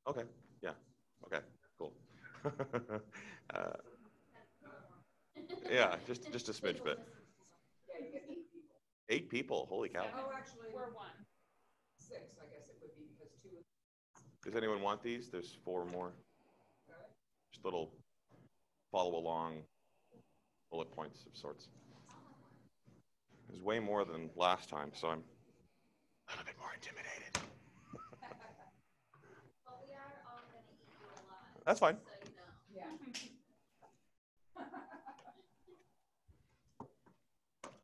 Okay. Yeah. Okay. Cool. Yeah, just a smidge bit. 8 people. Holy cow. Oh, actually, we're one. 6, I guess it would be because 2. Does anyone want these? There's 4 more. Just little follow along bullet points of sorts. There's way more than last time, so I'm a little bit more intimidated. Well, we are all going to eat you alive. That's fine. So you know. Yeah.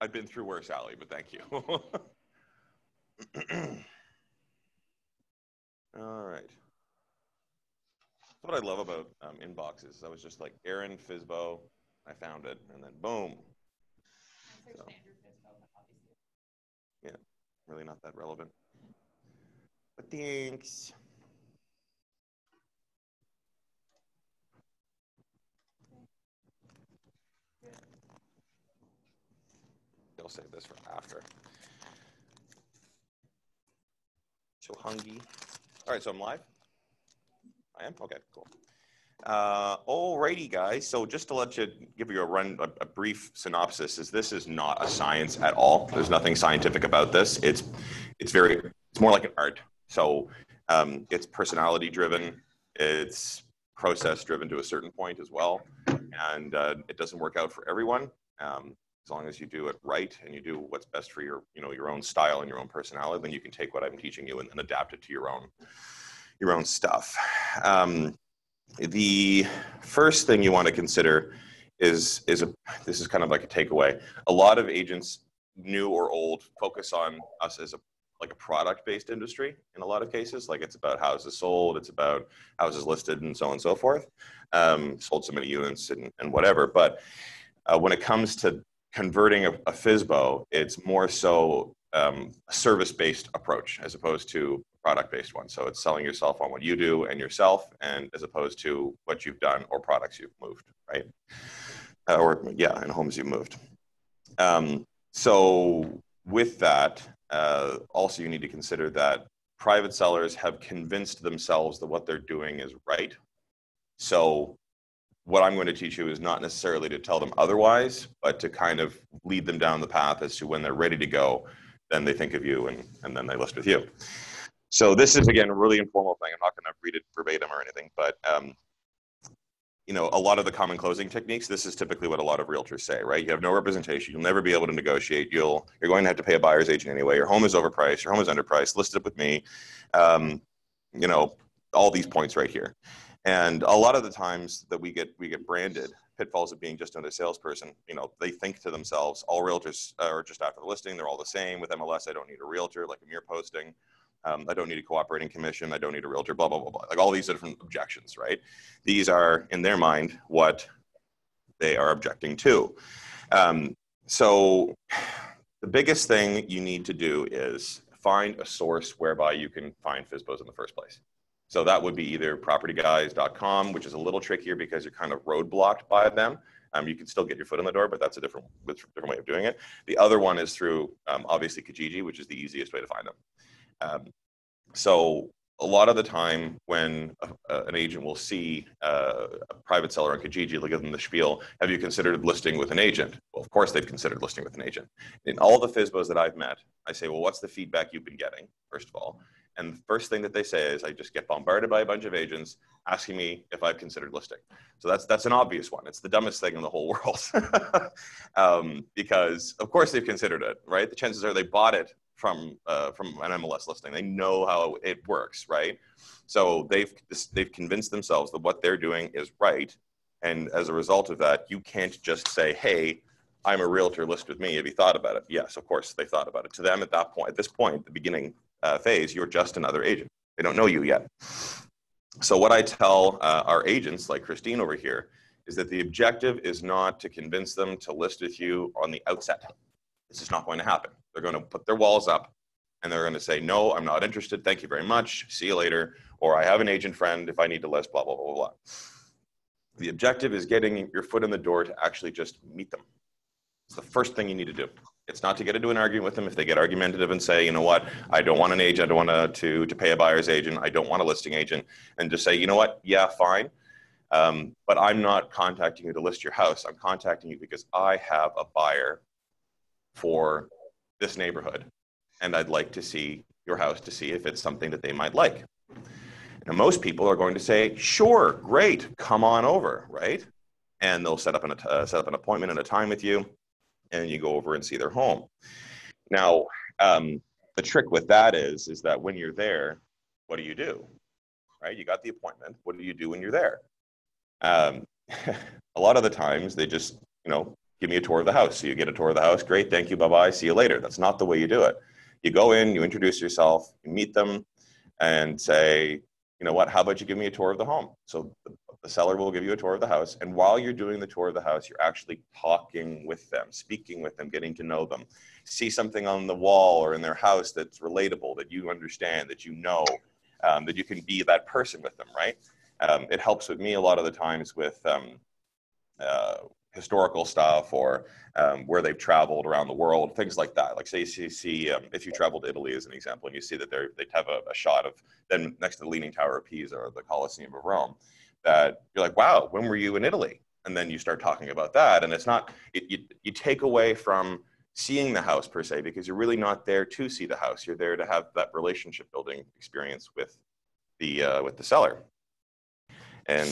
I've been through worse, Allie, but thank you. All right. That's what I love about inboxes. I was just like, Aaron FSBO, I found it, and then boom. So, yeah, really not that relevant. But thanks. I'll save this for after. So hungry. All right, so I'm live? I am? Okay, cool. Alrighty, guys. So just to let you give you a brief synopsis, this is not a science at all. There's nothing scientific about this. It's more like an art. So it's personality driven. It's process driven to a certain point as well, and it doesn't work out for everyone. As long as you do it right and you do what's best for your own style and your own personality, then you can take what I'm teaching you and then adapt it to your own stuff. The first thing you want to consider is this is kind of like a takeaway. A lot of agents, new or old, focus on us as a product-based industry in a lot of cases. Like it's about houses sold, it's about houses listed, and so on and so forth. Sold so many units and whatever. But when it comes to converting a FSBO, it's more so a service-based approach as opposed to product-based one. So it's selling yourself on what you do and yourself, and as opposed to what you've done or products you've moved, right? And homes you've moved. So with that, also you need to consider that private sellers have convinced themselves that what they're doing is right. So what I'm going to teach you is not necessarily to tell them otherwise, but to kind of lead them down the path as to when they're ready to go, then they think of you and then they list with you. So this is, again, a really informal thing. I'm not going to read it verbatim or anything, but a lot of the common closing techniques, this is typically what a lot of realtors say, right? You have no representation. You'll never be able to negotiate. You're going to have to pay a buyer's agent anyway. Your home is overpriced. Your home is underpriced. List it with me. All these points right here. And a lot of the times that we get branded, pitfalls of being just another salesperson, they think to themselves, all realtors are just after the listing. They're all the same. With MLS, I don't need a realtor, like a mere posting. I don't need a cooperating commission. I don't need a realtor, blah, blah, blah, blah. Like all these different objections, right? These are, in their mind, what they are objecting to. So the biggest thing you need to do is find a source whereby you can find FSBOs in the first place. So that would be either propertyguys.com, which is a little trickier because you're kind of roadblocked by them. You can still get your foot in the door, but that's a different way of doing it. The other one is through, obviously, Kijiji, which is the easiest way to find them. So a lot of the time when an agent will see a private seller on Kijiji, they'll give them the spiel, have you considered listing with an agent? Well, of course they've considered listing with an agent. In all the FSBOs that I've met, I say, well, what's the feedback you've been getting, first of all? And the first thing that they say is, I just get bombarded by a bunch of agents asking me if I've considered listing. So that's an obvious one. It's the dumbest thing in the whole world. Because of course they've considered it, right? The chances are they bought it from an MLS listing. They know how it works, right? So they've convinced themselves that what they're doing is right. And as a result of that, you can't just say, hey, I'm a realtor, list with me. Have you thought about it? Yes, of course they thought about it. To them at this point, the beginning phase, you're just another agent. They don't know you yet. So what I tell our agents, like Christine over here, is that the objective is not to convince them to list with you on the outset. This is not going to happen. They're going to put their walls up and they're going to say, no, I'm not interested. Thank you very much. See you later. Or I have an agent friend if I need to list, blah, blah, blah, blah. The objective is getting your foot in the door to actually just meet them. It's the first thing you need to do. It's not to get into an argument with them. If they get argumentative and say, you know what, I don't want an agent, I don't want to pay a buyer's agent, I don't want a listing agent, and just say, you know what, yeah, fine. But I'm not contacting you to list your house. I'm contacting you because I have a buyer for this neighborhood, and I'd like to see your house to see if it's something that they might like. Now, most people are going to say, sure, great, come on over, right? And they'll set up an appointment and a time with you, and you go over and see their home. Now, the trick with that is that when you're there, what do? Right? You got the appointment. What do you do when you're there? A lot of the times they just, give me a tour of the house. So you get a tour of the house. Great. Thank you. Bye-bye. See you later. That's not the way you do it. You go in, you introduce yourself, you meet them and say, you know what, how about you give me a tour of the home? So the seller will give you a tour of the house. And while you're doing the tour of the house, you're actually talking with them, speaking with them, getting to know them. See something on the wall or in their house that's relatable, that you understand, that you know, that you can be that person with them, right? It helps with me a lot of the times with historical stuff or where they've traveled around the world, things like that. Like say you see if you travel to Italy as an example, and you see that they have a shot of them next to the Leaning Tower of Pisa or the Colosseum of Rome, that you're like, wow, when were you in Italy? And then you start talking about that, and it's not, you take away from seeing the house per se, because you're really not there to see the house. You're there to have that relationship building experience with the seller. And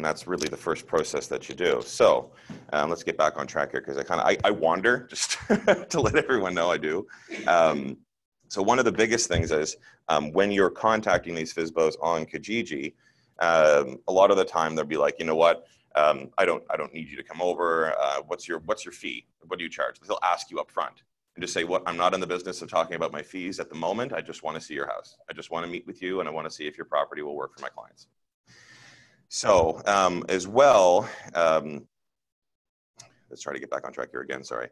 that's really the first process that you do. So let's get back on track here, because I wander, just to let everyone know I do. So one of the biggest things is when you're contacting these FSBOs on Kijiji, a lot of the time they'll be like, you know what, I don't need you to come over. What's your fee? What do you charge? They'll ask you up front. And just say, what, I'm not in the business of talking about my fees at the moment. I just want to see your house. I just want to meet with you, and I want to see if your property will work for my clients. So as well, let's try to get back on track here again, sorry.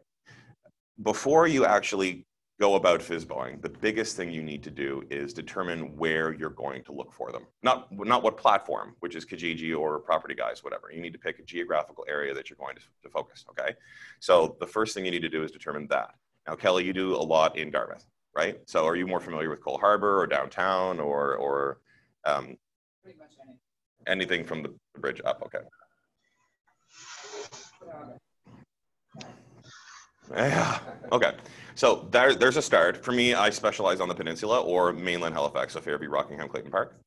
Before you actually go about FSBOing, the biggest thing you need to do is determine where you're going to look for them. Not what platform, which is Kijiji or Property Guys, whatever. You need to pick a geographical area that you're going to focus, okay? So the first thing you need to do is determine that. Now, Kelly, you do a lot in Dartmouth, right? So are you more familiar with Cole Harbour or downtown or Pretty much anything from the bridge up? Okay. Yeah. Okay. So there's a start. For me, I specialize on the peninsula or mainland Halifax, so Fairview, Rockingham, Clayton Park.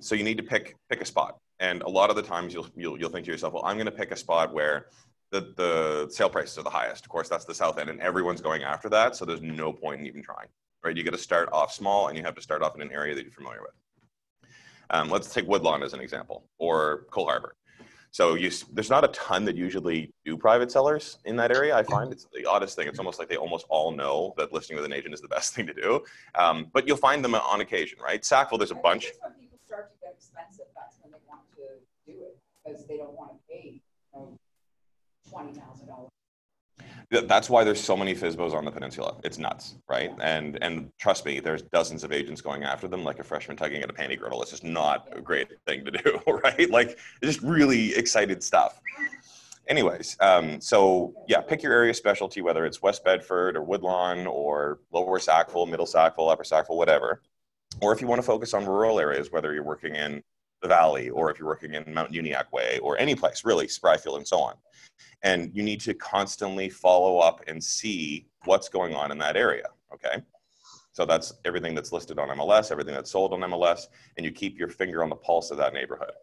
So you need to pick a spot, and a lot of the times you'll think to yourself, well, I'm going to pick a spot where the sale prices are the highest. Of course, that's the south end, and everyone's going after that, so there's no point in even trying. Right? You got to start off small, and you have to start off in an area that you're familiar with. Let's take Woodlawn as an example, or Cole Harbour. So there's not a ton that usually do private sellers in that area. I find it's the oddest thing. It's almost like they almost all know that listing with an agent is the best thing to do. But you'll find them on occasion, right? Sackville, there's a bunch. I think when people start to get expensive, that's when they want to do it, because they don't want to pay $20,000. That's why there's so many FSBOs on the peninsula. It's nuts, right? And trust me, there's dozens of agents going after them like a freshman tugging at a panty girdle. It's just not a great thing to do, right? Like, it's just really excited stuff. Anyways, so yeah, pick your area specialty, whether it's West Bedford or Woodlawn or Lower Sackville, Middle Sackville, Upper Sackville, whatever. Or if you want to focus on rural areas, whether you're working in the Valley or if you're working in Mount Uniacke Way or any place, really, Spryfield and so on. And you need to constantly follow up and see what's going on in that area, okay? So that's everything that's listed on MLS, everything that's sold on MLS, and you keep your finger on the pulse of that neighborhood.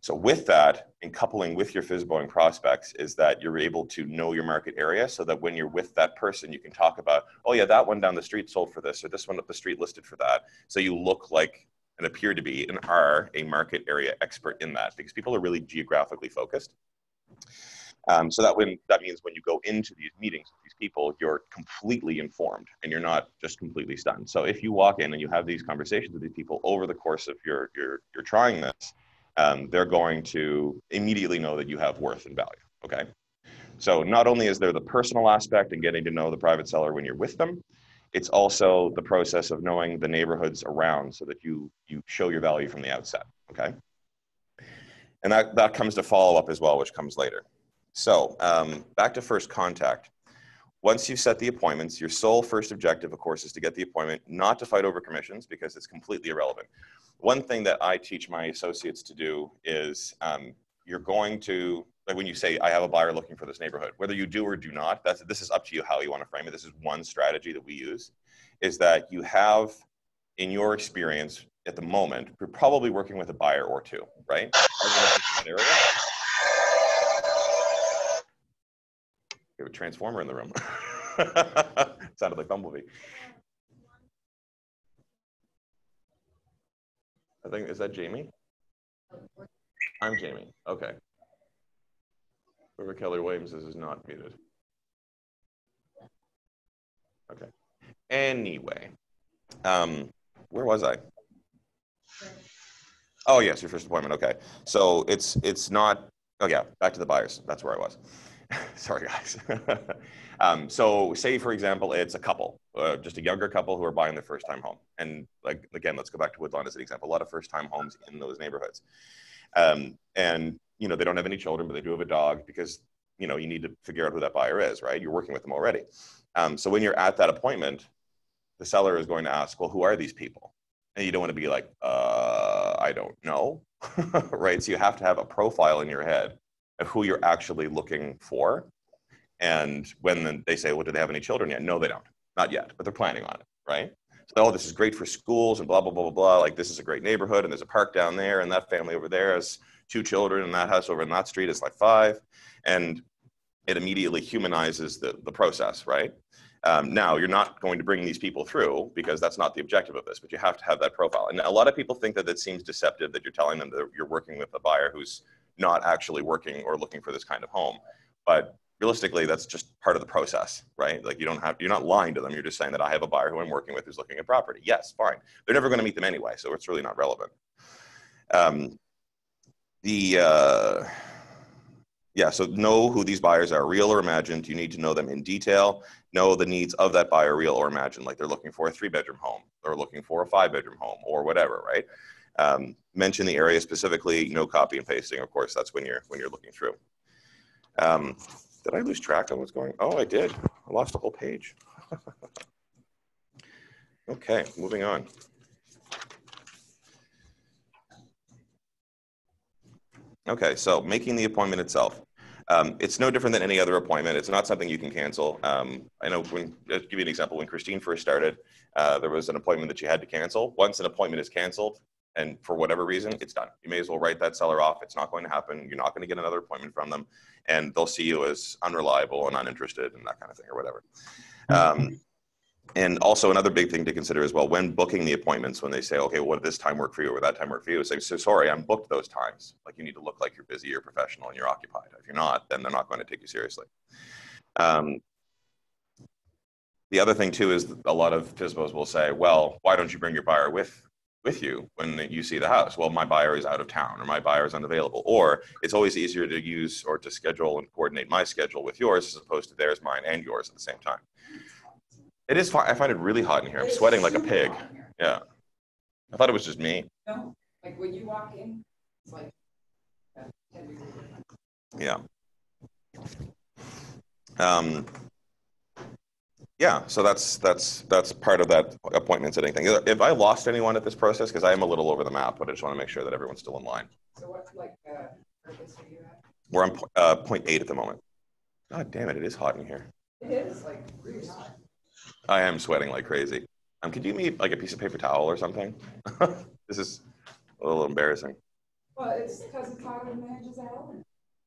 So with that, and coupling with your FSBOing prospects, is that you're able to know your market area so that when you're with that person, you can talk about, oh yeah, that one down the street sold for this, or this one up the street listed for that. So you look like and appear to be and are a market area expert in that, because people are really geographically focused. So that means when you go into these meetings with these people, you're completely informed and you're not just completely stunned. So if you walk in and you have these conversations with these people over the course of your trying this, they're going to immediately know that you have worth and value, okay? So not only is there the personal aspect and getting to know the private seller when you're with them, it's also the process of knowing the neighborhoods around so that you show your value from the outset, okay? And that comes to follow up as well, which comes later. So back to first contact. once you've set the appointments, your sole first objective, of course, is to get the appointment, not to fight over commissions because it's completely irrelevant. One thing that I teach my associates to do is you're going to, like when you say, I have a buyer looking for this neighborhood, whether you do or do not, this is up to you how you want to frame it. This is one strategy that we use, is that you have, in your experience at the moment, you're probably working with a buyer or two, right? We have a transformer in the room. Sounded like Bumblebee. I think, is that Jamie? I'm Jamie. Okay. Whoever Keller Williams is not muted. Okay. Anyway, where was I? Oh yes, your first appointment. Okay. So it's not. Oh yeah, back to the buyers. That's where I was. Sorry, guys. So say, for example, it's a couple, just a younger couple who are buying their first time home. And like, again, let's go back to Woodlawn as an example. A lot of first time homes in those neighborhoods. And, you know, they don't have any children, but they do have a dog because, you know, you need to figure out who that buyer is, right? You're working with them already. So when you're at that appointment, the seller is going to ask, well, who are these people? And you don't want to be like, I don't know, right? So you have to have a profile in your head of who you're actually looking for. And when they say, well, do they have any children yet? No, they don't. Not yet, but they're planning on it, right? So, oh, this is great for schools and blah, blah, blah, blah, blah. Like, this is a great neighborhood, and there's a park down there, and that family over there has 2 children, and that house over in that street is like 5. And it immediately humanizes the process, right? Now, you're not going to bring these people through because that's not the objective of this, but you have to have that profile. And a lot of people think that it seems deceptive that you're telling them that you're working with a buyer who's not actually working or looking for this kind of home. But realistically, that's just part of the process, right? Like you're not lying to them. You're just saying that I have a buyer who I'm working with who's looking at property. Yes, fine. They're never going to meet them anyway, so it's really not relevant. So know who these buyers are, real or imagined. You need to know them in detail, know the needs of that buyer, real or imagined. Like they're looking for a 3-bedroom home, or looking for a 5-bedroom home, or whatever, right? Mention the area specifically, no copy and pasting. Of course, that's when you're looking through. Did I lose track of what's going on? Oh, I did. I lost a whole page. Okay, moving on. Okay, so making the appointment itself. It's no different than any other appointment. It's not something you can cancel. I know I'll give you an example. When Christine first started, there was an appointment that she had to cancel. Once an appointment is canceled, and for whatever reason, it's done. You may as well write that seller off. It's not going to happen. You're not going to get another appointment from them. And they'll see you as unreliable and uninterested and that kind of thing or whatever. And also another big thing to consider as well, when booking the appointments, when they say, okay, well, would this time work for you or would that time work for you? Say, so sorry, I'm booked those times. Like you need to look like you're busy, you're professional, and you're occupied. If you're not, then they're not going to take you seriously. The other thing too is a lot of FSBOs will say, well, why don't you bring your buyer with you when you see the house? Well, my buyer is out of town, or my buyer is unavailable, or it's always easier to use or to schedule and coordinate my schedule with yours as opposed to theirs, mine, and yours at the same time. It is fine. I find it really hot in here. I'm sweating like a pig. Yeah. I thought it was just me. No, like when you walk in, it's like 10 degrees. Yeah. Yeah, so that's part of that appointment setting thing. If I lost anyone at this process, because I am a little over the map, but I just want to make sure that everyone's still in line. So what, like, purpose are you at? We're on 0.8 at the moment. God damn it, it is hot in here. It is, like, really hot. I am sweating like crazy. Could you need like a piece of paper towel or something? This is a little embarrassing. Well, it's because it's hotter than the edges of hell.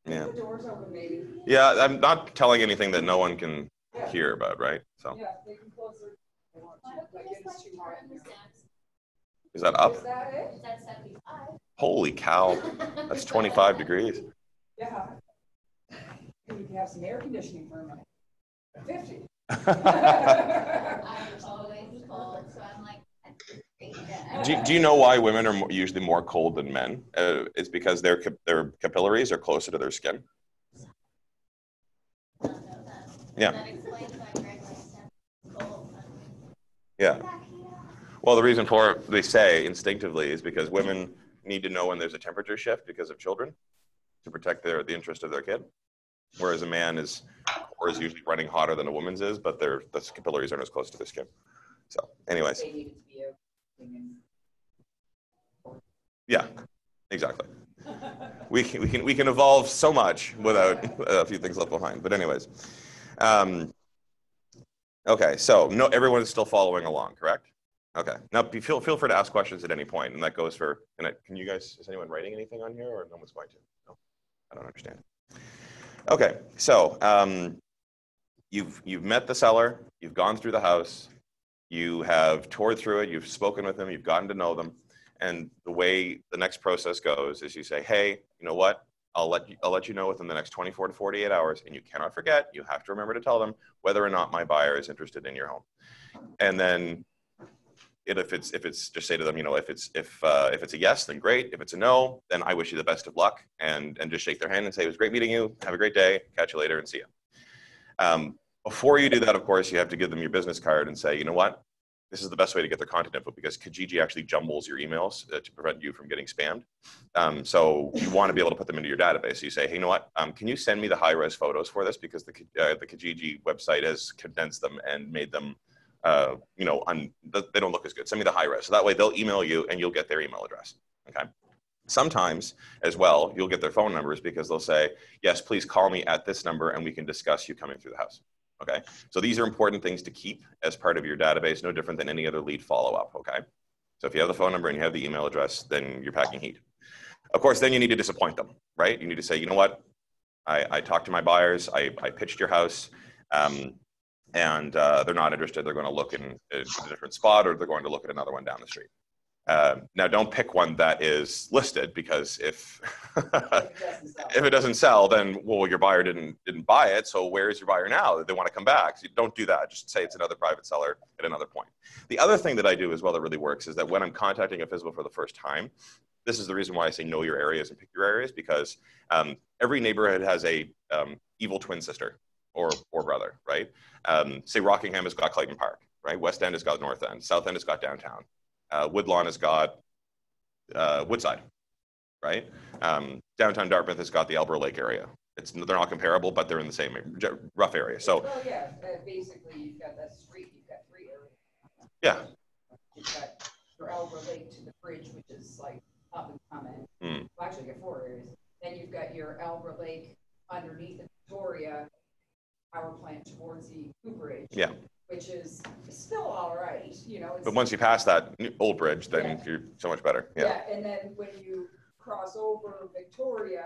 Yeah. The door's open, maybe. Yeah, I'm not telling anything that no one can hear about, right? So. Yeah, they can close their. They want to. Like it's too hot in there. Is that up? Is that it? That's 75. Holy cow! That's 25 degrees. Yeah. You can have some air conditioning for a minute. 50. I'm always cold, so I'm like, Do you know why women are usually more cold than men? It's because their capillaries are closer to their skin. Yeah. That explains why Greg likes to have cold. Yeah. Well, the reason for it, they say instinctively, is because women need to know when there's a temperature shift because of children to protect the interest of their kid, whereas a man is core is usually running hotter than a woman's is, but the capillaries aren't as close to their skin. So anyways. They need it to be Yeah, exactly. We can evolve so much without a few things left behind. But anyways, okay. So no, everyone is still following along, correct? Okay. Now feel free to ask questions at any point, and that goes for. Can you guys? Is anyone writing anything on here, or no one's going to? No, I don't understand. Okay. So you've met the seller, you've gone through the house, you have toured through it, you've spoken with them, you've gotten to know them. And the way the next process goes is you say, hey, you know what? I'll let you know within the next 24 to 48 hours. And you cannot forget, you have to remember to tell them whether or not my buyer is interested in your home. And then if it's just say to them, you know, if it's a yes, then great. If it's a no, then I wish you the best of luck, and just shake their hand and say, it was great meeting you. Have a great day. Catch you later and see you. Before you do that, of course, you have to give them your business card and say, you know what? This is the best way to get their contact info, because Kijiji actually jumbles your emails to prevent you from getting spammed. So you want to be able to put them into your database. So you say, hey, you know what? Can you send me the high-res photos for this? Because the Kijiji website has condensed them and made them, you know, they don't look as good. Send me the high-res. So that way they'll email you and you'll get their email address. Okay. Sometimes as well, you'll get their phone numbers, because they'll say, yes, please call me at this number and we can discuss you coming through the house. Okay, so these are important things to keep as part of your database, no different than any other lead follow-up, okay? So if you have the phone number and you have the email address, then you're packing heat. Of course, then you need to disappoint them, right? You need to say, you know what? I talked to my buyers, I pitched your house, and they're not interested. They're going to look in a different spot, or they're going to look at another one down the street. Now, don't pick one that is listed, because if it doesn't sell, then, well, your buyer didn't buy it. So where is your buyer now? They want to come back. So don't do that. Just say it's another private seller at another point. The other thing that I do as well that really works is that when I'm contacting a FSBO for the first time, this is the reason why I say know your areas and pick your areas, because every neighborhood has a evil twin sister or brother, right? Say Rockingham has got Clayton Park, right? West End has got North End. South End has got downtown. Woodlawn has got Woodside, right? Downtown Dartmouth has got the Albert Lake area. They're not comparable, but they're in the same rough area. So, well, yeah, basically you've got that street, you've got three areas. Yeah. You've got your Albert Lake to the bridge, which is like up and coming. Well, actually, you got four areas. Then you've got your Albert Lake underneath the Victoria power plant towards the Bridge. Yeah. Which is still all right, you know. But once you pass that old bridge, then you're so much better. Yeah, and then when you cross over Victoria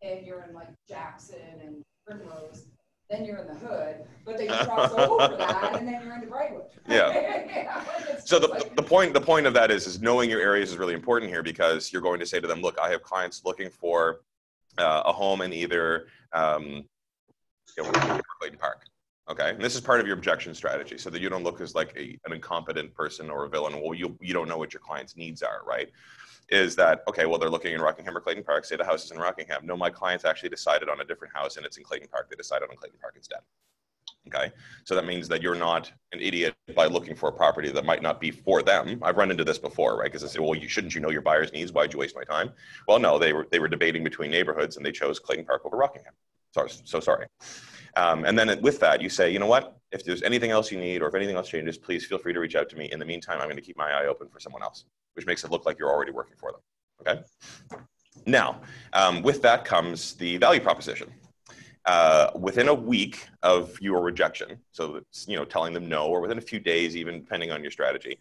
and you're in like Jackson and Primrose, then you're in the hood, but then you cross over that and then you're into Brightwood. Yeah. So the point of that is knowing your areas is really important here, because you're going to say to them, look, I have clients looking for a home in either Clayton Park. Okay, and this is part of your objection strategy, so that you don't look as like an incompetent person or a villain. Well, you don't know what your client's needs are, right? Is that, okay, well, they're looking in Rockingham or Clayton Park, say the house is in Rockingham. No, my clients actually decided on a different house and it's in Clayton Park. They decided on Clayton Park instead. Okay, so that means that you're not an idiot by looking for a property that might not be for them. I've run into this before, right? Because I say, well, shouldn't you know your buyer's needs? Why'd you waste my time? Well, no, they were debating between neighborhoods and they chose Clayton Park over Rockingham. So sorry. And then with that, you say, you know what, if there's anything else you need or if anything else changes, please feel free to reach out to me. In the meantime, I'm going to keep my eye open for someone else, which makes it look like you're already working for them. Okay. Now, with that comes the value proposition. Within a week of your rejection, so it's, you know, telling them no, or within a few days, even depending on your strategy,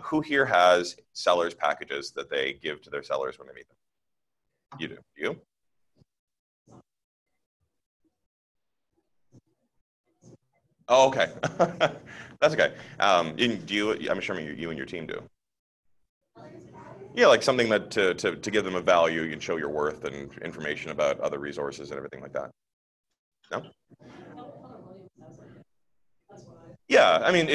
who here has sellers packages that they give to their sellers when they meet them? You do. You? Oh, okay. That's okay. Do you? I'm assuming you and your team do. Yeah, like something that to give them a value, you can show your worth and information about other resources and everything like that. No. Yeah, I mean,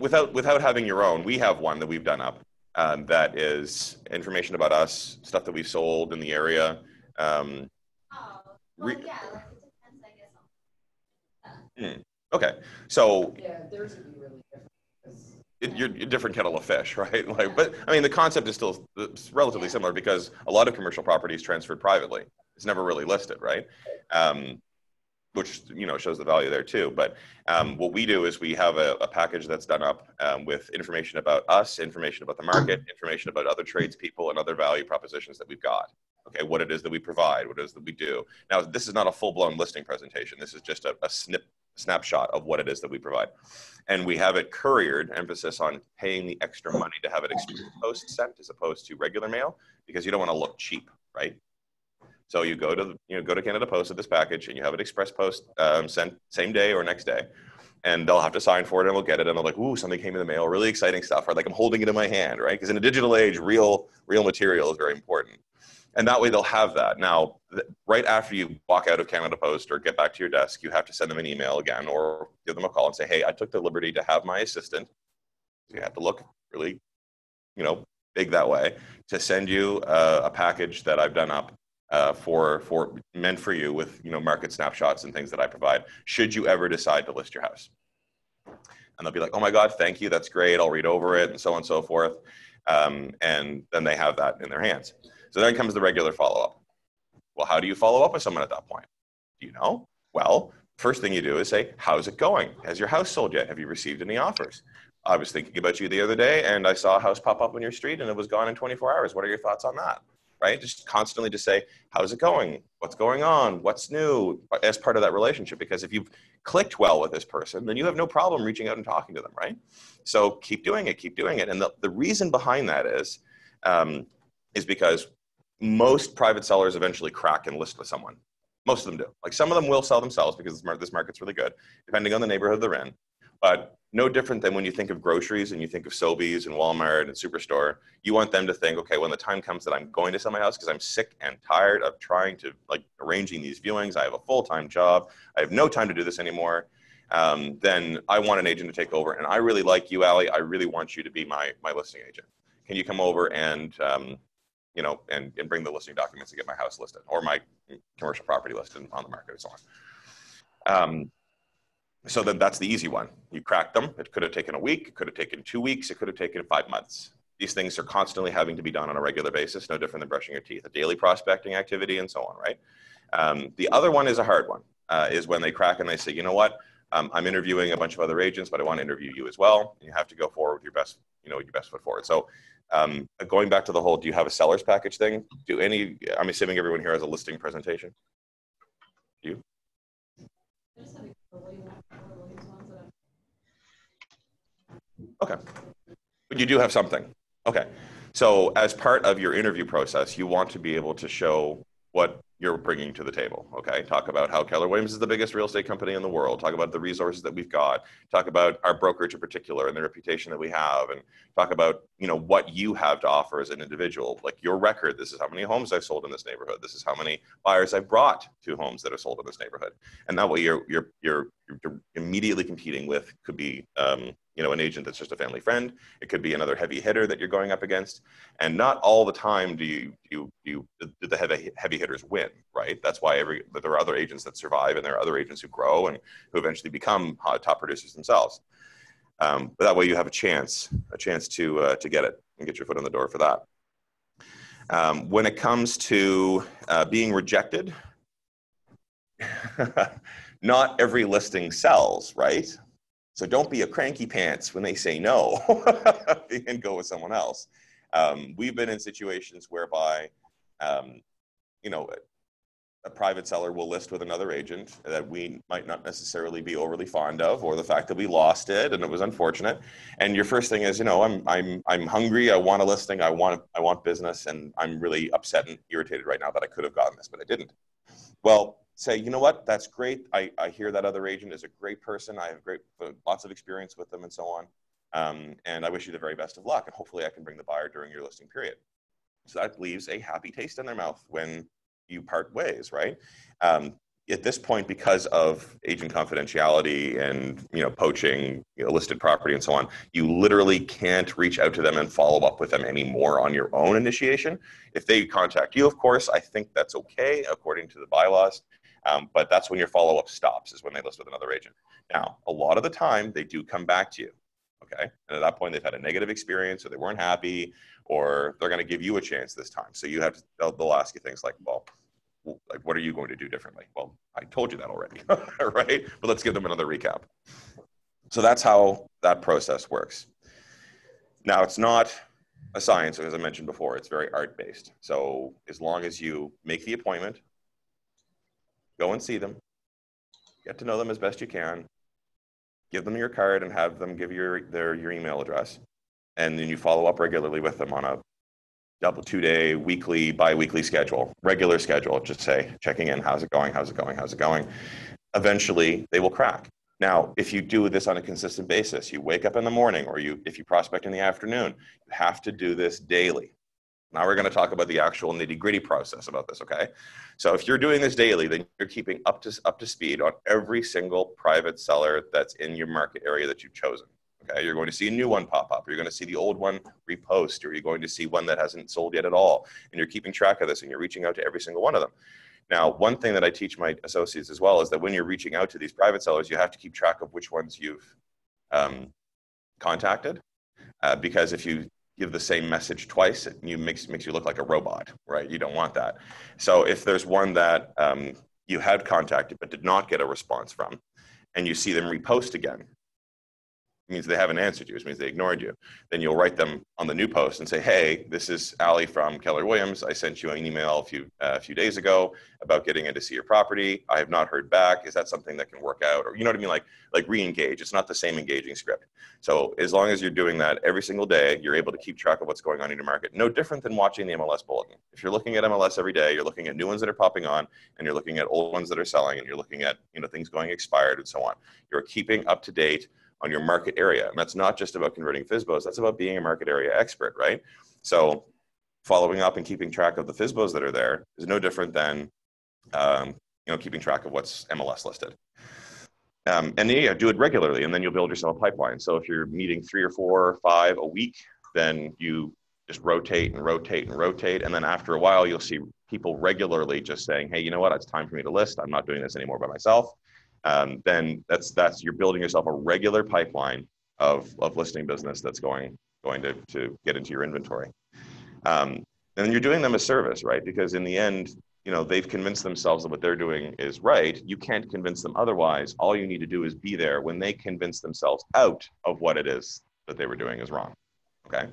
without having your own, we have one that we've done up that is information about us, stuff that we've sold in the area. Oh, well, yeah, like it depends, I guess. Okay, so yeah, theirs would be really different. You're a different kettle of fish, right? Like, but I mean, the concept is still relatively similar, because a lot of commercial property is transferred privately. It's never really listed, right? which, you know, shows the value there too. But what we do is we have a package that's done up with information about us, information about the market, information about other tradespeople and other value propositions that we've got. Okay, what it is that we provide, what it is that we do. Now, this is not a full-blown listing presentation. This is just a snapshot of what it is that we provide. And we have it couriered, emphasis on paying the extra money to have it express post sent as opposed to regular mail, because you don't want to look cheap, right? So you go to Canada Post with this package and you have it express post sent same day or next day. And they'll have to sign for it and they'll get it. And they're like, ooh, something came in the mail, really exciting stuff. Or like, I'm holding it in my hand, right? Because in a digital age, real material is very important. And that way they'll have that. Now, right after you walk out of Canada Post or get back to your desk, you have to send them an email again or give them a call and say, hey, I took the liberty to have my assistant. So you have to look really, you know, big that way, to send you a package that I've done up meant for you with, you know, market snapshots and things that I provide, should you ever decide to list your house. And they'll be like, oh my God, thank you. That's great. I'll read over it and so on and so forth. And then they have that in their hands. So then comes the regular follow-up. Well, how do you follow up with someone at that point? Do you know? Well, first thing you do is say, how's it going? Has your house sold yet? Have you received any offers? I was thinking about you the other day and I saw a house pop up on your street and it was gone in 24 hours. What are your thoughts on that? Right? Just constantly to say, how's it going? What's going on? What's new? As part of that relationship. Because if you've clicked well with this person, then you have no problem reaching out and talking to them, right? So keep doing it, keep doing it. And the reason behind that is because most private sellers eventually crack and list with someone. Most of them do. Like, some of them will sell themselves because this market's really good, depending on the neighborhood they're in. But no different than when you think of groceries and you think of Sobeys and Walmart and Superstore, you want them to think, okay, when the time comes that I'm going to sell my house because I'm sick and tired of trying to, like, arranging these viewings, I have a full-time job, I have no time to do this anymore, then I want an agent to take over. And I really like you, Allie. I really want you to be my listing agent. Can you come over and you know, and bring the listing documents to get my house listed or my commercial property listed on the market and so on. So then that's the easy one. You crack them. It could have taken a week. It could have taken 2 weeks. It could have taken 5 months. These things are constantly having to be done on a regular basis, no different than brushing your teeth, a daily prospecting activity and so on, right? The other one is a hard one, is when they crack and they say, you know what, I'm interviewing a bunch of other agents, but I want to interview you as well. And you have to go forward with your best, you know, your best foot forward. So going back to the whole, do you have a seller's package thing? I'm assuming everyone here has a listing presentation. Do you? Okay. But you do have something. Okay. So as part of your interview process, you want to be able to show what you're bringing to the table. Okay. Talk about how Keller Williams is the biggest real estate company in the world. Talk about the resources that we've got. Talk about our brokerage in particular and the reputation that we have, and talk about, you know, what you have to offer as an individual, like your record. This is how many homes I've sold in this neighborhood. This is how many buyers I've brought to homes that are sold in this neighborhood. And that way you're immediately competing with, could be, you know, an agent that's just a family friend. It could be another heavy hitter that you're going up against. And not all the time do the heavy hitters win, right? That's why there are other agents that survive, and there are other agents who grow and who eventually become top producers themselves. But that way you have a chance to get it and get your foot in the door for that. When it comes to being rejected, not every listing sells, right? So don't be a cranky pants when they say no and go with someone else. We've been in situations whereby, you know, a private seller will list with another agent that we might not necessarily be overly fond of, or the fact that we lost it and it was unfortunate. And your first thing is, you know, I'm hungry. I want a listing. I want business, and I'm really upset and irritated right now that I could have gotten this, but I didn't. Well, say, you know what, that's great. I hear that other agent is a great person. I have lots of experience with them and so on. And I wish you the very best of luck. And hopefully I can bring the buyer during your listing period. So that leaves a happy taste in their mouth when you part ways, right? At this point, because of agent confidentiality and, you know, poaching, you know, listed property and so on, you literally can't reach out to them and follow up with them anymore on your own initiation. If they contact you, of course, I think that's okay according to the bylaws. But that's when your follow-up stops, is when they list with another agent. Now, a lot of the time, they do come back to you, okay? And at that point, they've had a negative experience, or they weren't happy, or they're going to give you a chance this time. So you have to, they'll ask you things like, well, like, what are you going to do differently? Well, I told you that already, right? But let's give them another recap. So that's how that process works. Now, it's not a science, as I mentioned before. It's very art-based. So as long as you make the appointment, go and see them, get to know them as best you can, give them your card and have them give you your email address, and then you follow up regularly with them on a double 2-day, weekly, bi-weekly schedule, regular schedule, just say, checking in, how's it going, how's it going, how's it going? Eventually, they will crack. Now, if you do this on a consistent basis, you wake up in the morning, or if you prospect in the afternoon, you have to do this daily. Now we're going to talk about the actual nitty-gritty process about this, okay? So if you're doing this daily, then you're keeping up to speed on every single private seller that's in your market area that you've chosen. Okay, you're going to see a new one pop up. You're going to see the old one repost, or you're going to see one that hasn't sold yet at all. And you're keeping track of this, and you're reaching out to every single one of them. Now, one thing that I teach my associates as well is that when you're reaching out to these private sellers, you have to keep track of which ones you've contacted, because if you give the same message twice, it makes you look like a robot, right? You don't want that. So if there's one that you had contacted but did not get a response from, and you see them repost again, means they haven't answered you, which means they ignored you. Then you'll write them on the new post and say, hey, this is Allie from Keller Williams. I sent you an email a few days ago about getting in to see your property. I have not heard back. Is that something that can work out? Or, you know what I mean? Like re-engage. It's not the same engaging script. So as long as you're doing that every single day, you're able to keep track of what's going on in your market. No different than watching the MLS bulletin. If you're looking at MLS every day, you're looking at new ones that are popping on, and you're looking at old ones that are selling, and you're looking at, things going expired and so on. You're keeping up to date on your market area. And that's not just about converting FSBOs, that's about being a market area expert, right? So following up and keeping track of the FSBOs that are there is no different than keeping track of what's MLS listed. And then, do it regularly, and then you'll build yourself a pipeline. So if you're meeting 3 or 4 or 5 a week, then you just rotate and rotate and rotate. And then after a while, you'll see people regularly just saying, hey, you know what, it's time for me to list. I'm not doing this anymore by myself. Then that's you're building yourself a regular pipeline of listing business that's going to get into your inventory. And then you're doing them a service, right? Because in the end, they've convinced themselves that what they're doing is right. You can't convince them otherwise. All you need to do is be there when they convince themselves out of what it is that they were doing is wrong. Okay?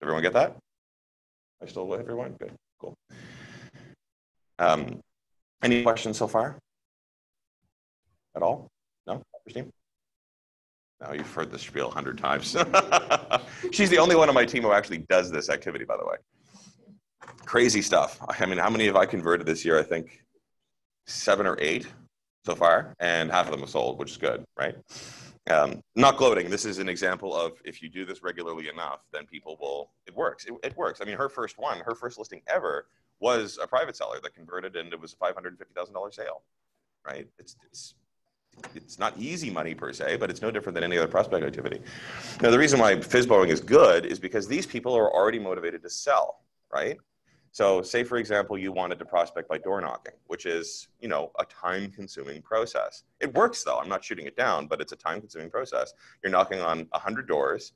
Everyone get that? I still with everyone? Good, cool. Any questions so far? At all? No? Christine? No, you've heard this spiel 100 times. She's the only one on my team who actually does this activity, by the way. Crazy stuff. I mean, how many have I converted this year? I think 7 or 8 so far, and half of them have sold, which is good, right? Not gloating. This is an example of if you do this regularly enough, then people will, it works. It works. I mean, her first listing ever was a private seller that converted, and it was a $550,000 sale, right? It's not easy money per se, but it's no different than any other prospect activity. Now, the reason why FSBOing is good is because these people are already motivated to sell, right? So say, for example, you wanted to prospect by door knocking, which is, a time-consuming process. It works, though. I'm not shooting it down, but it's a time-consuming process. You're knocking on 100 doors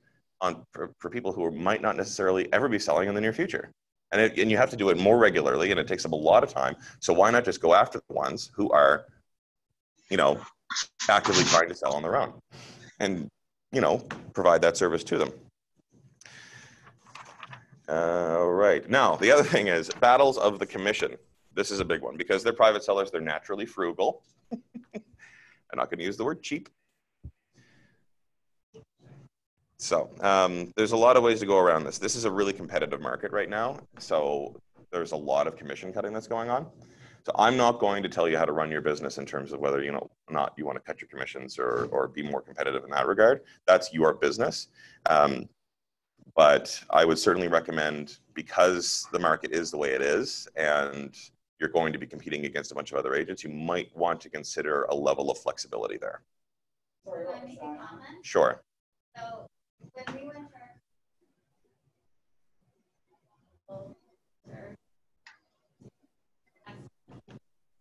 for people who might not necessarily ever be selling in the near future. And you have to do it more regularly, and it takes up a lot of time. So why not just go after the ones who are, actively trying to sell on their own and, provide that service to them. All right. Now, the other thing is battles of the commission. This is a big one because they're private sellers. They're naturally frugal. I'm not going to use the word cheap. So there's a lot of ways to go around this. This is a really competitive market right now. So there's a lot of commission cutting that's going on. So I'm not going to tell you how to run your business in terms of whether, not you want to cut your commissions or be more competitive in that regard. That's your business. But I would certainly recommend, because the market is the way it is and you're going to be competing against a bunch of other agents, you might want to consider a level of flexibility there. Can I make a comment? Sure. So when we went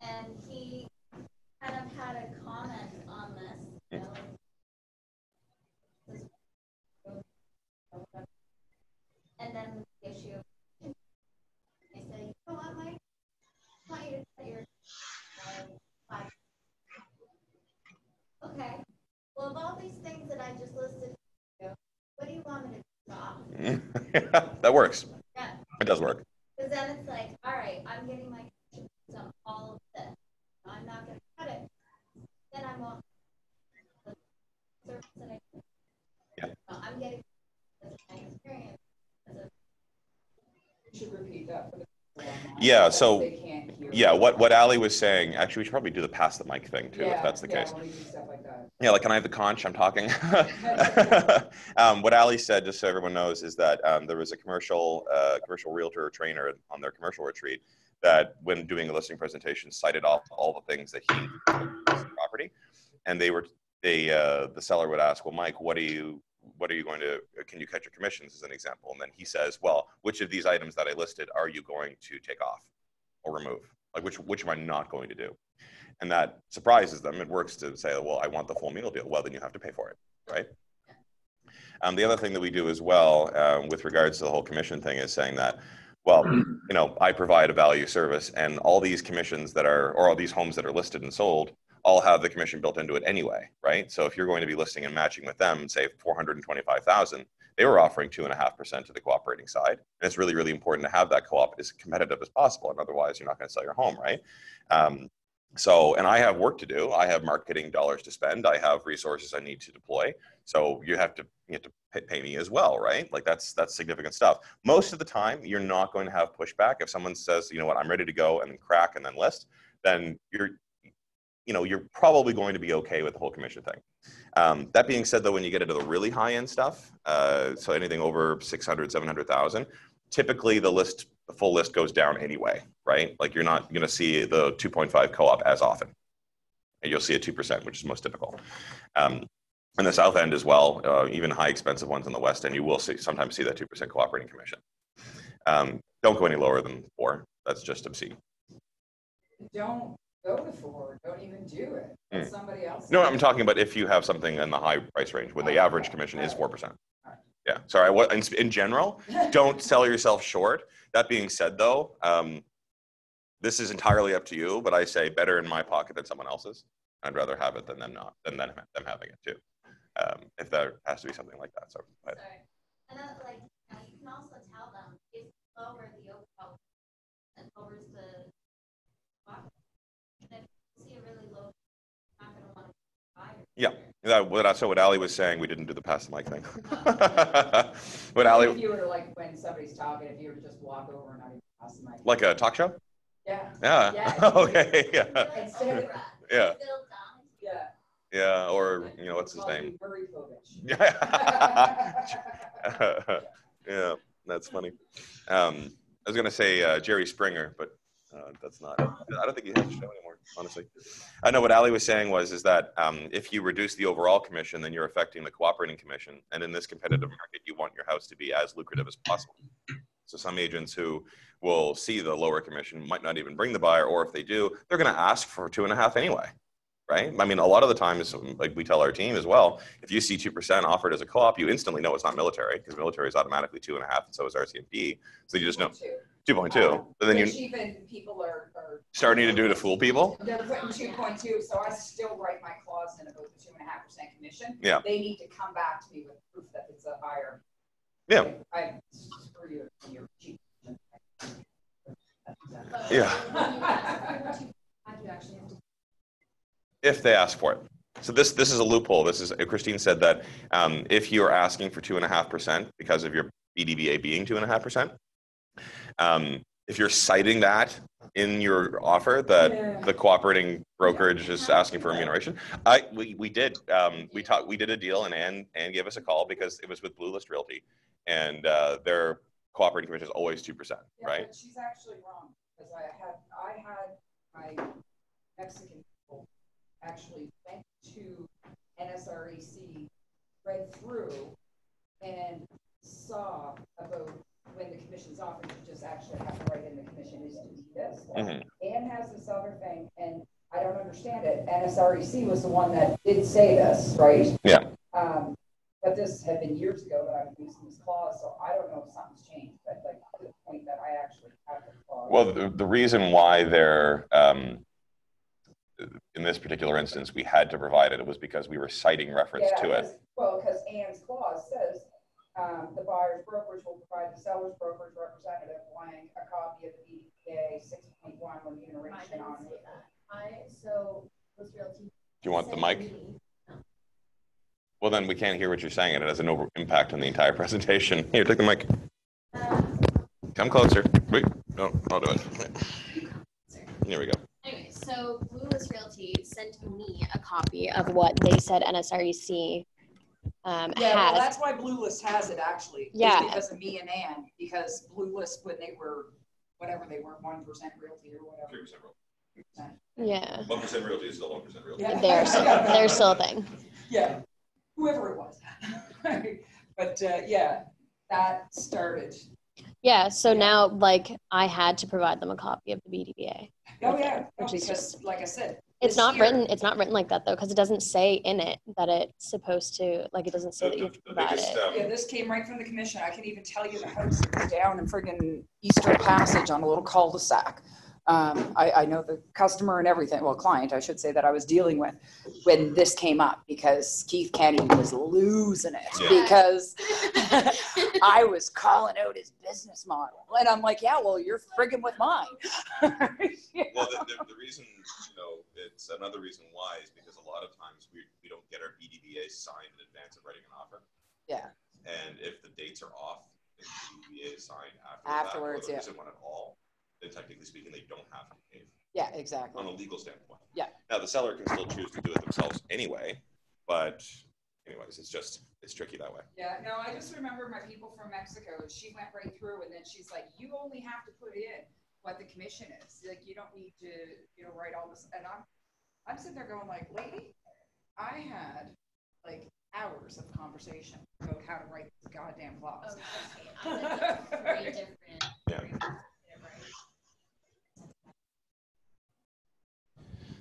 and he kind of had a comment on this, and then the issue, I said, you know what, Mike, That works. Yeah. It does work. Because then it's like, all right, I'm getting my commission on all of this. I'm not going to cut it. Then I'm on the service that I do. Yeah. So I'm getting my experience. You should repeat that for the people online, Yeah, because so they can't hear. yeah, what Ali was saying, actually we should probably do the pass the mic thing too, if that's the case. When we do stuff like that. Yeah, like, can I have the conch? I'm talking. What Ali said, just so everyone knows, is that there was a commercial realtor trainer on their commercial retreat that, when doing a listing presentation, cited off all the things that he the property, and the seller would ask, well, Mike, what are you going to, can you cut your commissions, as an example? And then he says, well, which of these items that I listed are you going to take off or remove? Like, which am I not going to do? And that surprises them. It works to say, well, I want the full meal deal. Well, then you have to pay for it, right? The other thing that we do as well, with regards to the whole commission thing, is saying that, well, I provide a value service, and all these commissions or all these homes that are listed and sold all have the commission built into it anyway, right? So if you're going to be listing and matching with them, say $425,000, they were offering 2.5% to the cooperating side. And it's really, really important to have that co-op as competitive as possible. And otherwise, you're not going to sell your home, right? And I have work to do. I have marketing dollars to spend. I have resources I need to deploy. So you have to pay me as well, right? Like, that's significant stuff. Most of the time, you're not going to have pushback. If someone says, you know what, I'm ready to go, and then crack and then list, then you're probably going to be okay with the whole commission thing. That being said, though, when you get into the really high end stuff, so anything over 600, 700,000, typically the full list goes down anyway, right? Like, you're not going to see the 2.5 co-op as often. And you'll see a 2%, which is most typical. In the south end as well, even high expensive ones in the west end, you will sometimes see that 2% cooperating commission. Don't go any lower than 4. That's just obscene. Don't go to 4. Don't even do it. Let somebody else. No, I'm talking about if you have something in the high price range, when the average commission is 4%. Yeah, sorry. In general, don't sell yourself short. That being said, though, this is entirely up to you. But I say, better in my pocket than someone else's. I'd rather have it than them having it too. If there has to be something like that. So. Sorry. And then, you can also tell them if lower the overall and lowers the box. And if you see a really low, you're not going to want to buy it. Yeah. So what Ali was saying, we didn't do the pass the mic thing. If you were to, when somebody's talking, if you were to just walk over and not even pass the mic. Like a talk show? Yeah. Yeah. Okay. Yeah. Yeah. Yeah. Yeah, or what's his name? Yeah, that's funny. I was gonna say Jerry Springer, but that's not. I don't think he has a show anymore, honestly. I know what Ali was saying is that if you reduce the overall commission, then you're affecting the cooperating commission. And in this competitive market, you want your house to be as lucrative as possible. So some agents who will see the lower commission might not even bring the buyer, or if they do, they're going to ask for 2.5 anyway. Right? I mean, a lot of the times, like we tell our team as well, if you see 2% offered as a co-op, you instantly know it's not military, because military is automatically 2.5, and so is RCMP. So you just know 2.2. But then even people are starting to do to fool people. They're putting 2.2, so I still write my clause in about the 2.5% commission. Yeah. They need to come back to me with proof that it's a higher. Yeah. I screw you in your cheap. Yeah. If they ask for it. So this is a loophole. Christine said that if you're asking for 2.5% because of your BDVA being 2.5%, if you're citing that in your offer that the cooperating brokerage is asking for remuneration, we did a deal, and Ann gave us a call because it was with Blue List Realty, and their cooperating commission is always 2%, right? But she's actually wrong, because I had my Mexican people actually went to NSREC, read through, and saw about when the commission's offered. You just actually have to write in the commission is to do this. Anne has this other thing, and I don't understand it. NSREC was the one that did say this, right? Yeah. But this had been years ago that I've been using this clause, so I don't know if something's changed. But to the point that I actually have the clause. Well, the reason why they're in this particular instance, we had to provide it was because we were citing reference to it. Well, because Anne's clause says the buyer's brokerage will provide the seller's brokerage representative blank a copy of the BDPA 6.1 remuneration on it. So was Realty. Do you want the mic? Well, then we can't hear what you're saying, and it has no impact on the entire presentation. Here, take the mic. Come closer. Wait, no, I'll do it. Here we go. Anyway, so Blue List Realty sent me a copy of what they said NSREC Yeah, has. well, that's why Blue List has it actually. Yeah. Because of me and Ann, because Blue List, when they were, whatever they were, 1% realty or whatever. 3% realty. 3%. Yeah. 1% realty is still 1% realty. Yeah. They're still a thing. Yeah, whoever it was. But yeah, that started. Yeah, so now, like, I had to provide them a copy of the BDBA. Oh yeah, no, Which is because like I said, It's this not year- written. It's not written like that though, because it doesn't say in it that it's supposed to. Like, it doesn't say that you have to provide it. Yeah, this came right from the commission. I can even tell you the house that was down in friggin' Eastern Passage on a little cul-de-sac. I know the customer and everything, well, client, I should say, that I was dealing with when this came up, because Keith Kenny was losing it because I was calling out his business model. And I'm like, yeah, well, you're friggin' with mine. Yeah. Well, the reason, it's another reason why is because a lot of times we don't get our BDBA signed in advance of writing an offer. Yeah. And if the dates are off, if the BDBA is signed Afterwards, or there yeah. isn't one at all, then technically speaking, they don't have to pay. Yeah, exactly. On a legal standpoint. Yeah. Now the seller can still choose to do it themselves anyway, but anyways, it's tricky that way. Yeah, no, I just remember my people from Mexico, she went right through and then she's like, you only have to put in what the commission is. Like, you don't need to, write all this. And I'm sitting there going like, lady, I had like hours of conversation about how to write this goddamn clause. Very different. Yeah.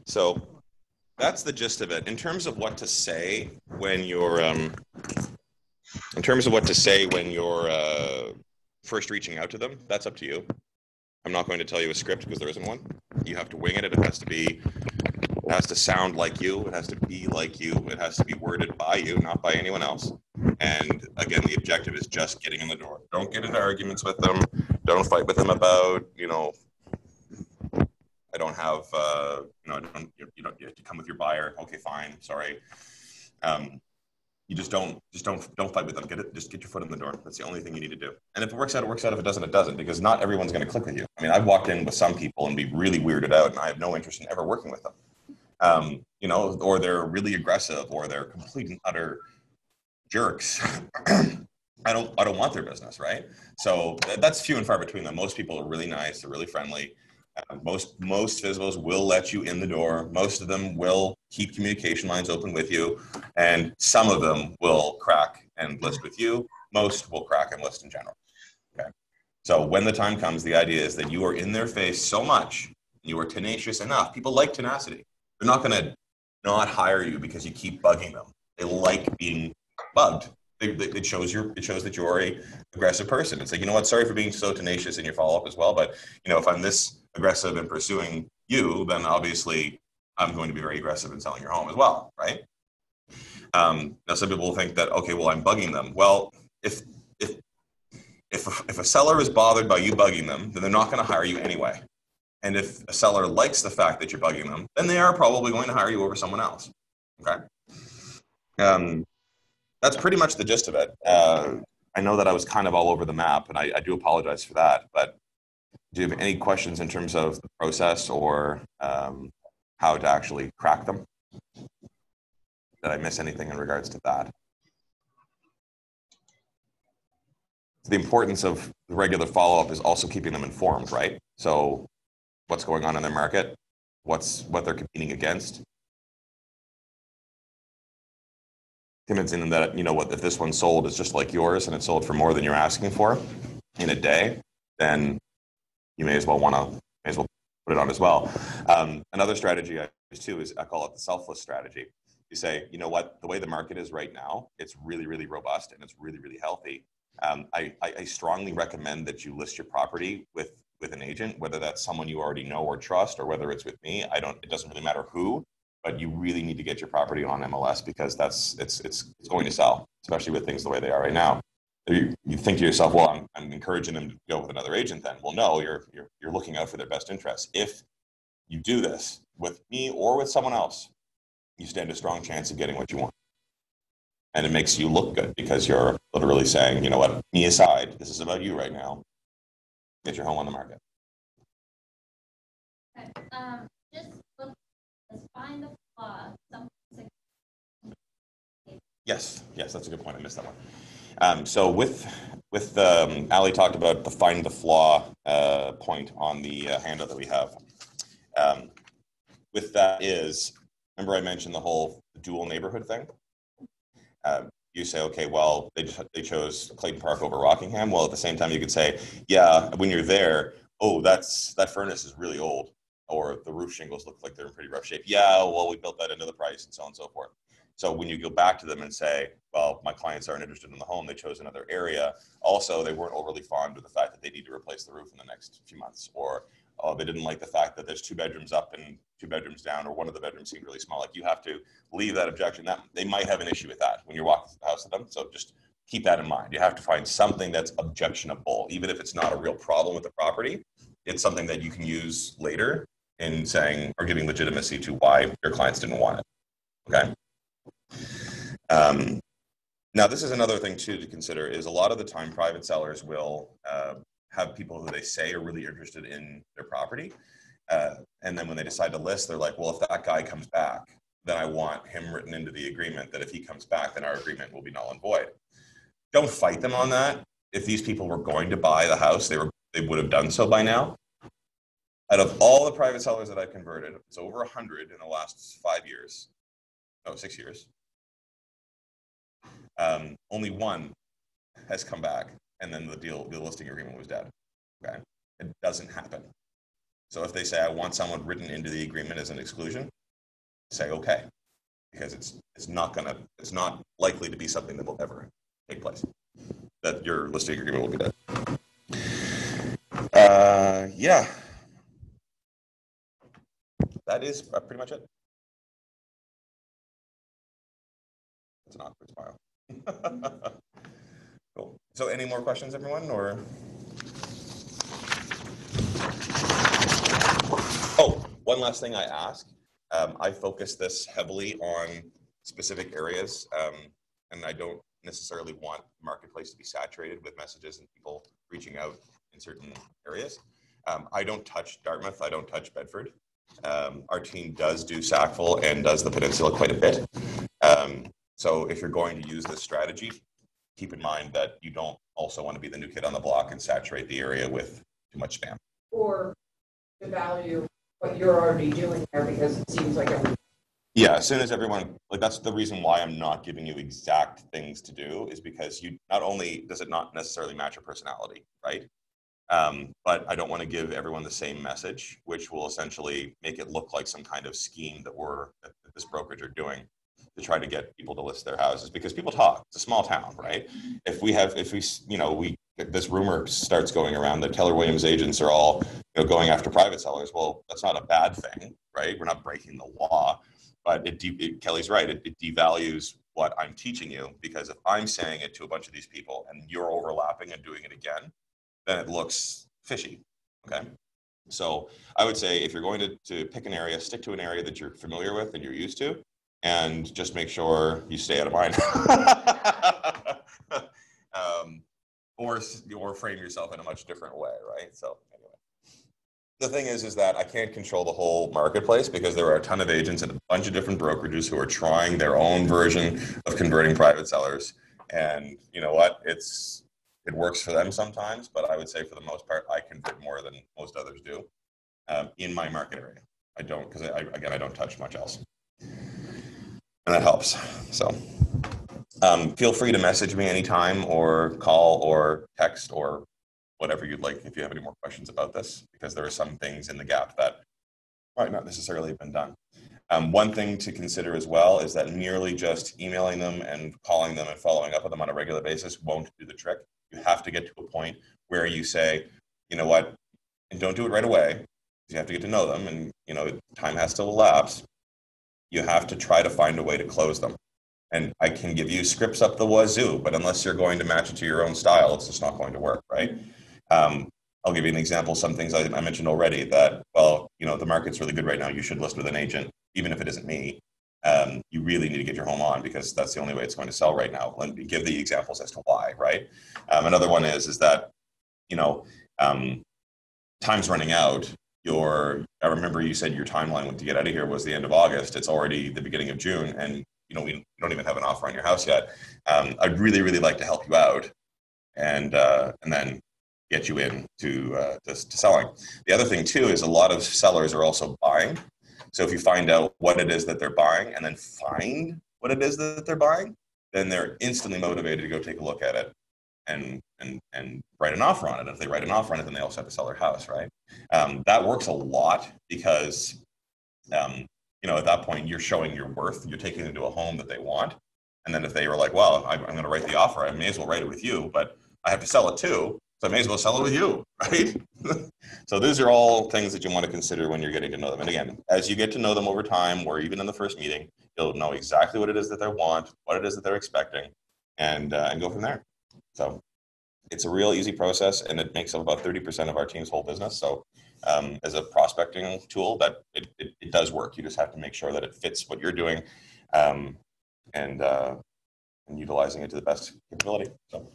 So that's the gist of it. In terms of what to say when you're, first reaching out to them, that's up to you. I'm not going to tell you a script because there isn't one. You have to wing it. It has to sound like you. It has to be like you. It has to be worded by you, not by anyone else. And again, the objective is just getting in the door. Don't get into arguments with them. Don't fight with them about, I don't have, you have to come with your buyer. Okay, fine. Sorry. You just don't fight with them. Just get your foot in the door. That's the only thing you need to do. And if it works out, it works out. If it doesn't, it doesn't, because not everyone's going to click with you. I mean, I've walked in with some people and be really weirded out, and I have no interest in ever working with them. Or they're really aggressive, or they're complete and utter jerks. I don't want their business, right? So that's few and far between them. Most people are really nice. They're really friendly. Most FSBOs will let you in the door. Most of them will keep communication lines open with you, and some of them will crack and list with you. Most will crack and list in general. Okay. So when the time comes, the idea is that you are in their face so much, you are tenacious enough. People like tenacity. They're not going to not hire you because you keep bugging them. They like being bugged. It shows that you're a aggressive person. It's like, you know what, sorry for being so tenacious in your follow-up as well, but if I'm this aggressive in pursuing you, then obviously I'm going to be very aggressive in selling your home as well, right? Now some people will think that, okay, well, I'm bugging them. Well, if a seller is bothered by you bugging them, then they're not going to hire you anyway. And if a seller likes the fact that you're bugging them, then they are probably going to hire you over someone else. Okay. That's pretty much the gist of it. I know that I was kind of all over the map, and I do apologize for that. But do you have any questions in terms of the process or how to actually crack them? Did I miss anything in regards to that? The importance of the regular follow-up is also keeping them informed, right? So what's going on in their market, what they're competing against. Convincing them that, if this one sold is just like yours and it sold for more than you're asking for in a day, then you may as well put it on as well. Another strategy I use too is I call it the selfless strategy. You say, you know what, the way the market is right now, it's really, really robust and it's really, really healthy. I strongly recommend that you list your property with an agent, whether that's someone you already know or trust, or whether it's with me. It doesn't really matter who, but you really need to get your property on MLS because it's going to sell, especially with things the way they are right now. you think to yourself, well, I'm encouraging them to go with another agent then. Well, no, you're looking out for their best interests. If you do this with me or with someone else, you stand a strong chance of getting what you want. And it makes you look good because you're literally saying, you know what, me aside, this is about you right now. Get your home on the market. Okay. Just look, let's find the flaw. Yes, that's a good point. I missed that one. So with Ali talked about the find the flaw point on the handout that we have. With that is, remember I mentioned the whole dual neighborhood thing? You say, okay, well, they chose Clayton Park over Rockingham. Well, at the same time, you could say, yeah, when you're there, oh, that furnace is really old, or the roof shingles look like they're in pretty rough shape. Yeah, well, we built that into the price, and so on and so forth. So when you go back to them and say, well, my clients aren't interested in the home, they chose another area. Also, they weren't overly fond of the fact that they need to replace the roof in the next few months, or they didn't like the fact that there's 2 bedrooms up and 2 bedrooms down, or one of the bedrooms seemed really small. Like, you have to leave that objection. That they might have an issue with that when you're walking through the house with them. So just keep that in mind. You have to find something that's objectionable, even if it's not a real problem with the property. It's something that you can use later in saying or giving legitimacy to why your clients didn't want it. Okay. Now, this is another thing too to consider, is a lot of the time private sellers will have people who they say are really interested in their property. And then when they decide to list, they're like, well, if that guy comes back, then I want him written into the agreement that if he comes back, then our agreement will be null and void. Don't fight them on that. If these people were going to buy the house, they would have done so by now. Out of all the private sellers that I've converted, it's over 100 in the last 6 years. Only one has come back, and then the listing agreement was dead. Okay, it doesn't happen. So if they say, I want someone written into the agreement as an exclusion, say okay, because it's not likely to be something that will ever take place, that your listing agreement will be dead. Yeah, that is pretty much it. It's an awkward smile. Cool. So any more questions, everyone, or? Oh, one last thing I ask. I focus this heavily on specific areas, and I don't necessarily want the marketplace to be saturated with messages and people reaching out in certain areas. I don't touch Dartmouth. I don't touch Bedford. Our team does do Sackville and does the Peninsula quite a bit. So if you're going to use this strategy, keep in mind that you don't also want to be the new kid on the block and saturate the area with too much spam. Or devalue what you're already doing there, because it seems like everyone. Yeah, as soon as everyone, like, that's the reason why I'm not giving you exact things to do, is because you not only does it not necessarily match your personality, right? But I don't want to give everyone the same message, which will essentially make it look like some kind of scheme that this brokerage are doing to try to get people to list their houses, because people talk. It's a small town, right? If this rumor starts going around that Keller Williams agents are all going after private sellers, well, that's not a bad thing, right? We're not breaking the law, but Kelly's right. It devalues what I'm teaching you, because if I'm saying it to a bunch of these people and you're overlapping and doing it again, then it looks fishy. Okay. So I would say, if you're going to pick an area, stick to an area that you're familiar with and you're used to, and just make sure you stay out of mine. Or frame yourself in a much different way, right? So anyway, the thing is that I can't control the whole marketplace, because there are a ton of agents and a bunch of different brokerages who are trying their own version of converting private sellers. And you know what? It works for them sometimes, but I would say for the most part, I convert more than most others do in my market area. I don't, because I don't touch much else. And that helps. So feel free to message me anytime, or call or text or whatever you'd like if you have any more questions about this, because there are some things in the gap that might not necessarily have been done. One thing to consider as well is that merely just emailing them and calling them and following up with them on a regular basis won't do the trick. You have to get to a point where you say, you know what, and don't do it right away. You have to get to know them, and time has to elapse. You have to try to find a way to close them. And I can give you scripts up the wazoo, but unless you're going to match it to your own style, it's just not going to work, right? I'll give you an example. Some things I mentioned already that, well, you know, the market's really good right now. You should list with an agent, even if it isn't me. You really need to get your home on because that's the only way it's going to sell right now. Let me give the examples as to why, right? Another one is that, you know, time's running out. I remember you said your timeline to get out of here was the end of August. It's already the beginning of June, and you know we don't even have an offer on your house yet. I'd really, really like to help you out, and then get you in to selling. The other thing too is a lot of sellers are also buying. So if you find out what it is that they're buying, and then find what it is that they're buying, then they're instantly motivated to go take a look at it and write an offer on it. If they write an offer on it, then they also have to sell their house, right? That works a lot because, you know, at that point you're showing your worth. You're taking them to a home that they want. And then if they were like, well, I'm going to write the offer, I may as well write it with you, but I have to sell it too. So I may as well sell it with you, right? So these are all things that you want to consider when you're getting to know them. And again, as you get to know them over time, or even in the first meeting, you'll know exactly what it is that they want, what it is that they're expecting, and go from there. So it's a real easy process, and it makes up about 30% of our team's whole business. So as a prospecting tool, that it does work. You just have to make sure that it fits what you're doing, and utilizing it to the best capability. So,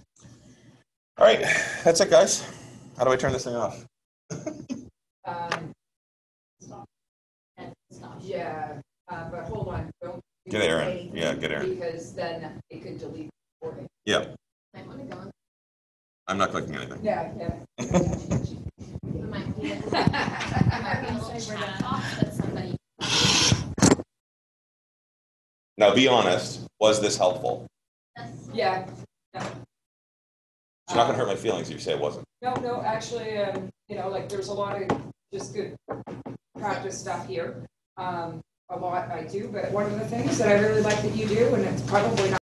all right, that's it, guys. How do I turn this thing off? Yeah, but hold on. Don't get Aaron. Yeah, get Aaron. Because then it could delete the recording. Yeah. I want to go on. I'm not clicking anything. Yeah. It might be a little chat off, but somebody. Now, be honest. Was this helpful? Yeah. It's not going to hurt my feelings if you say it wasn't. No, actually, you know, like there's a lot of just good practice stuff here. A lot I do, but one of the things that I really like that you do, and it's probably not